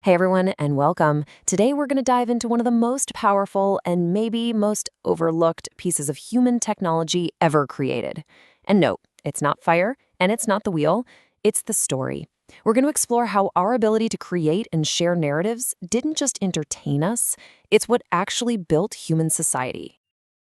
Hey everyone, and welcome. Today we're going to dive into one of the most powerful and maybe most overlooked pieces of human technology ever created. And no, it's not fire, and it's not the wheel, it's the story. We're going to explore how our ability to create and share narratives didn't just entertain us, it's what actually built human society.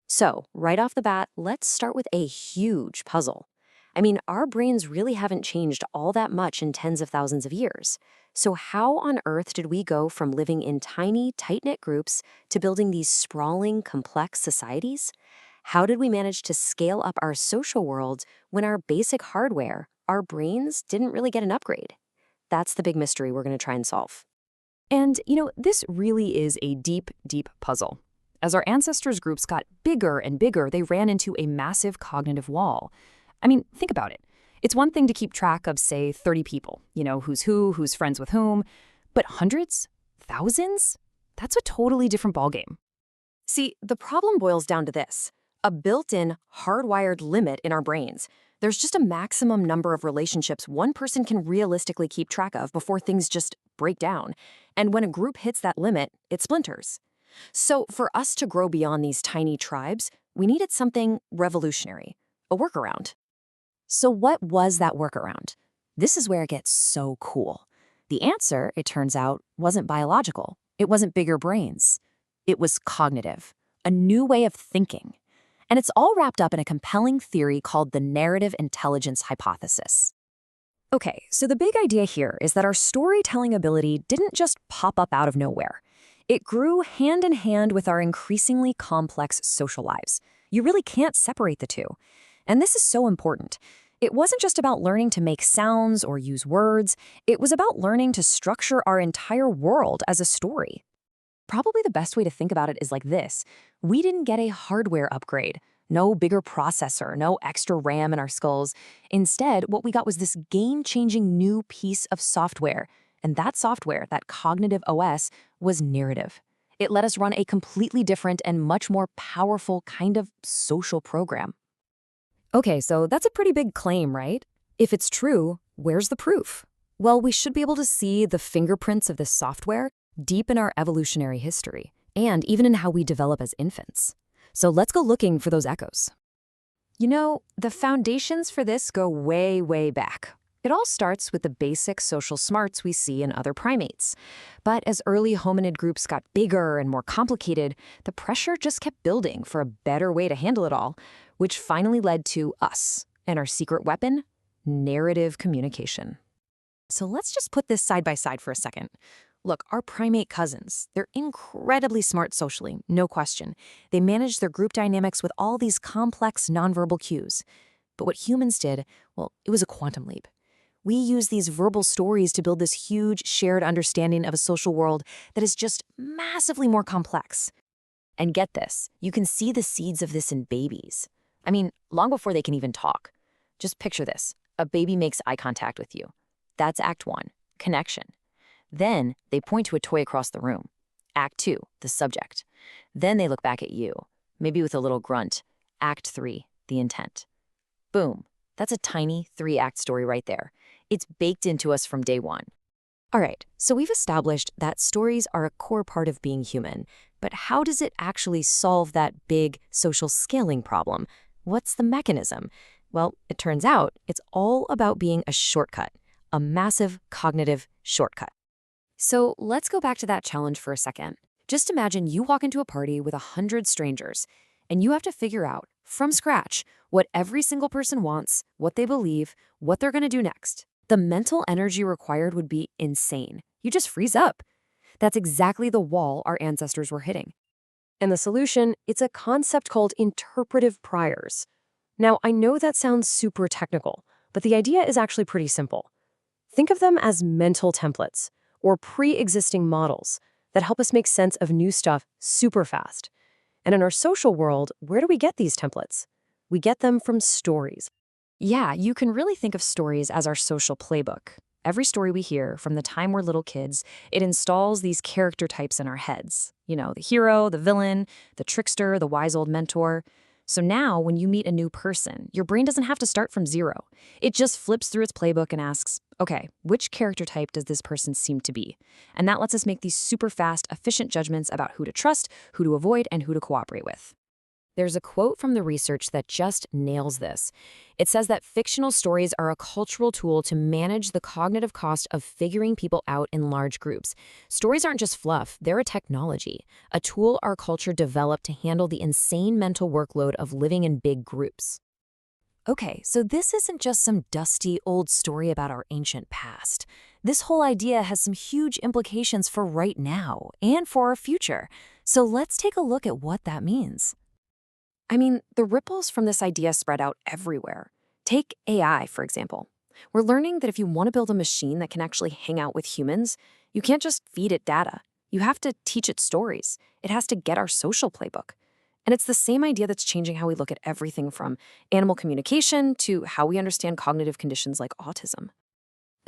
So, right off the bat, let's start with a huge puzzle. I mean, our brains really haven't changed all that much in tens of thousands of years. So, how on earth did we go from living in tiny, tight knit groups to building these sprawling, complex societies? How did we manage to scale up our social world when our basic hardware, our brains, didn't really get an upgrade? That's the big mystery we're going to try and solve. This really is a deep, deep puzzle. As our ancestors' groups got bigger and bigger, they ran into a massive cognitive wall. I mean, think about it. It's one thing to keep track of, say, 30 people, who's who, who's friends with whom, but hundreds? Thousands? That's a totally different ballgame. See, the problem boils down to this: a built-in, hardwired limit in our brains. There's just a maximum number of relationships one person can realistically keep track of before things just break down. And when a group hits that limit, it splinters. So for us to grow beyond these tiny tribes, we needed something revolutionary, a workaround. So what was that workaround? This is where it gets so cool. The answer, it turns out, wasn't biological. It wasn't bigger brains. It was cognitive, a new way of thinking. And it's all wrapped up in a compelling theory called the narrative intelligence hypothesis. Okay, so the big idea here is that our storytelling ability didn't just pop up out of nowhere. It grew hand in hand with our increasingly complex social lives. You really can't separate the two. And this is so important. It wasn't just about learning to make sounds or use words. It was about learning to structure our entire world as a story. Probably the best way to think about it is like this. We didn't get a hardware upgrade. No bigger processor, no extra RAM in our skulls. Instead, what we got was this game-changing new piece of software. And that software, that cognitive OS, was narrative. It let us run a completely different and much more powerful kind of social program. Okay, so that's a pretty big claim, right? If it's true, where's the proof? Well, we should be able to see the fingerprints of this software deep in our evolutionary history, and even in how we develop as infants. So let's go looking for those echoes. The foundations for this go way, way back. It all starts with the basic social smarts we see in other primates. But as early hominid groups got bigger and more complicated, the pressure just kept building for a better way to handle it all, which finally led to us and our secret weapon, narrative communication. So let's just put this side by side for a second. Look, our primate cousins, they're incredibly smart socially, no question. They manage their group dynamics with all these complex nonverbal cues. But what humans did, well, it was a quantum leap. We use these verbal stories to build this huge shared understanding of a social world that is just massively more complex. And get this, you can see the seeds of this in babies. I mean, long before they can even talk. Just picture this. A baby makes eye contact with you. That's Act 1, connection. Then they point to a toy across the room. Act 2, the subject. Then they look back at you, maybe with a little grunt. Act 3, the intent. Boom. That's a tiny 3-act story right there. It's baked into us from day one. All right, so we've established that stories are a core part of being human. But how does it actually solve that big social scaling problem? What's the mechanism? Well, it turns out it's all about being a shortcut, a massive cognitive shortcut. So let's go back to that challenge for a second. Just imagine you walk into a party with 100 strangers, and you have to figure out, from scratch, what every single person wants, what they believe, what they're going to do next. The mental energy required would be insane. You just freeze up. That's exactly the wall our ancestors were hitting. And the solution, it's a concept called interpretive priors. Now, I know that sounds super technical, but the idea is actually pretty simple. Think of them as mental templates, or pre-existing models that help us make sense of new stuff super fast. And in our social world, where do we get these templates? We get them from stories. Yeah, you can really think of stories as our social playbook. Every story we hear, from the time we're little kids, it installs these character types in our heads. The hero, the villain, the trickster, the wise old mentor. So now, when you meet a new person, your brain doesn't have to start from zero. It just flips through its playbook and asks, okay, which character type does this person seem to be? And that lets us make these super fast, efficient judgments about who to trust, who to avoid, and who to cooperate with. There's a quote from the research that just nails this. It says that fictional stories are a cultural tool to manage the cognitive cost of figuring people out in large groups. Stories aren't just fluff, they're a technology, a tool our culture developed to handle the insane mental workload of living in big groups. Okay, so this isn't just some dusty old story about our ancient past. This whole idea has some huge implications for right now and for our future. So let's take a look at what that means. I mean, the ripples from this idea spread out everywhere. Take AI, for example. We're learning that if you want to build a machine that can actually hang out with humans, you can't just feed it data. You have to teach it stories. It has to get our social playbook. And it's the same idea that's changing how we look at everything from animal communication to how we understand cognitive conditions like autism.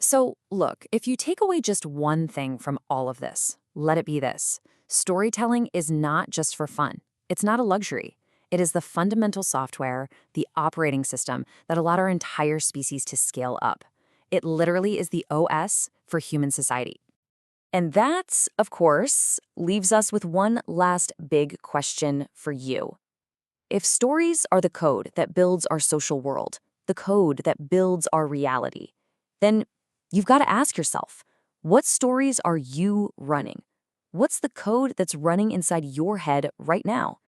So, look, if you take away just one thing from all of this, let it be this. Storytelling is not just for fun. It's not a luxury. It is the fundamental software, the operating system that allowed our entire species to scale up. It literally is the OS for human society. And that, of course, leaves us with one last big question for you. If stories are the code that builds our social world, the code that builds our reality, then you've got to ask yourself, what stories are you running? What's the code that's running inside your head right now?